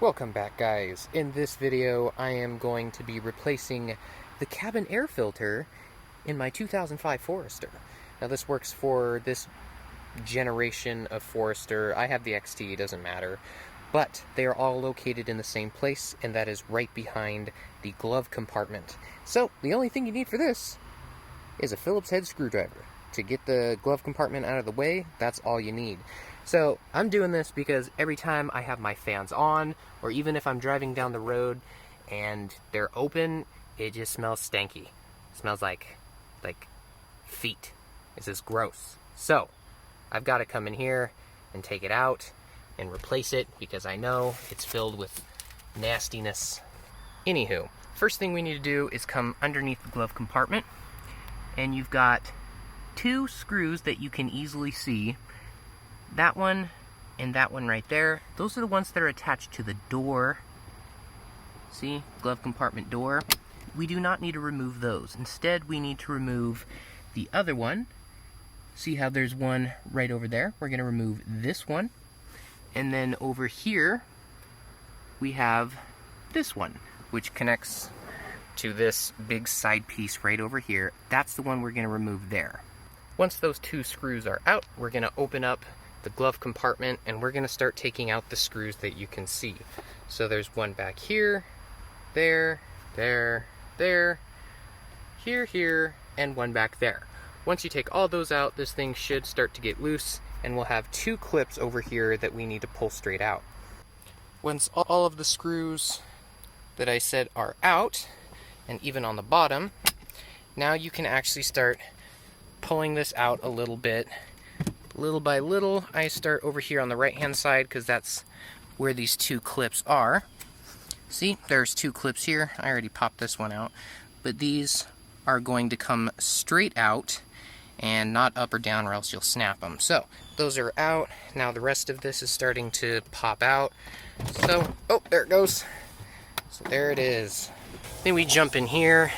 Welcome back, guys. In this video I am going to be replacing the cabin air filter in my 2005 Forester. Now this works for this generation of Forester. I have the XT, it doesn't matter. But they are all located in the same place, and that is right behind the glove compartment. So the only thing you need for this is a Phillips head screwdriver. To get the glove compartment out of the way, that's all you need. So I'm doing this because every time I have my fans on, or even if I'm driving down the road and they're open, it just smells stanky. It smells like feet. It's just gross. So I've got to come in here and take it out and replace it because I know it's filled with nastiness. Anywho, first thing we need to do is come underneath the glove compartment, and you've got two screws that you can easily see. That one and that one right there. Those are the ones that are attached to the door. See? Glove compartment door. We do not need to remove those. Instead, we need to remove the other one. See how there's one right over there? We're going to remove this one. And then over here, we have this one, which connects to this big side piece right over here. That's the one we're going to remove there. Once those two screws are out, we're going to open up the glove compartment and we're going to start taking out the screws that you can see. So there's one back here, there, here, and one back there. Once you take all those out, this thing should start to get loose, and we'll have two clips over here that we need to pull straight out. Once all of the screws that I said are out, and even on the bottom, now you can actually start pulling this out a little bit. Little by little, I start over here on the right hand side because that's where these two clips are. See, there's two clips here. I already popped this one out, but these are going to come straight out and not up or down, or else you'll snap them. So those are out. Now the rest of this is starting to pop out. So, oh, there it goes. So there it is. Then we jump in here,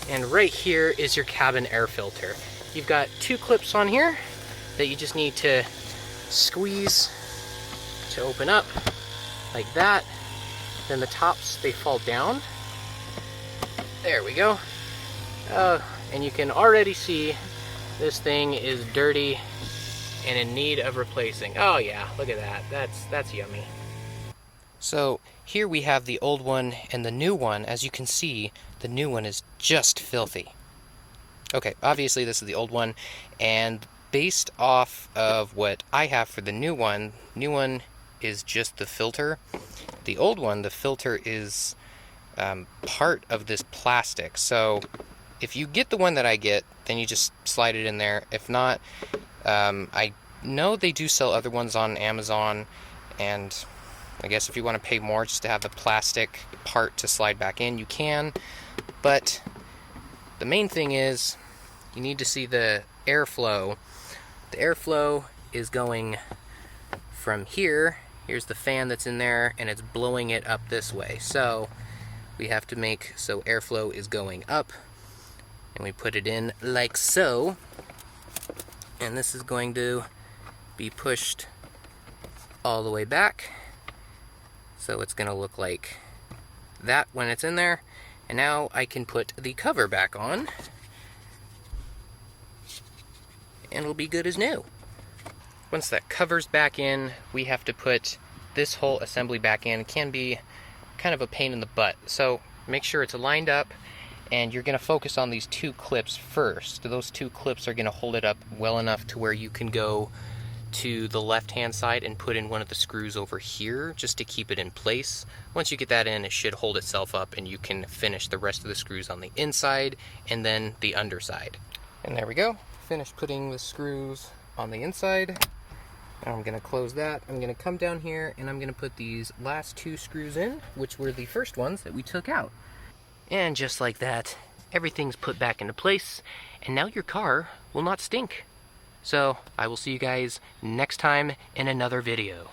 and right here is your cabin air filter. You've got two clips on here that you just need to squeeze to open up, like that. Then the tops, they fall down. There we go. And you can already see this thing is dirty and in need of replacing. Oh yeah, look at that. That's yummy. So here we have the old one and the new one. As you can see, the new one is just filthy. Okay, obviously this is the old one, and based off of what I have for the new one is just the filter. The old one, the filter is part of this plastic. So if you get the one that I get, then you just slide it in there. If not, I know they do sell other ones on Amazon, and I guess if you want to pay more just to have the plastic part to slide back in, you can. But the main thing is you need to see the airflow. The airflow is going from here. Here's the fan that's in there, and it's blowing it up this way. So we have to make so airflow is going up, and we put it in like so. And this is going to be pushed all the way back. So it's going to look like that when it's in there. And now I can put the cover back on, and it'll be good as new. Once that cover's back in, we have to put this whole assembly back in. It can be kind of a pain in the butt. So make sure it's lined up, and you're going to focus on these two clips first. Those two clips are going to hold it up well enough to where you can go to the left-hand side and put in one of the screws over here just to keep it in place. Once you get that in, it should hold itself up, and you can finish the rest of the screws on the inside and then the underside. And there we go. Finished putting the screws on the inside. Now I'm going to close that. I'm going to come down here and I'm going to put these last two screws in, which were the first ones that we took out. And just like that, everything's put back into place, and now your car will not stink. So I will see you guys next time in another video.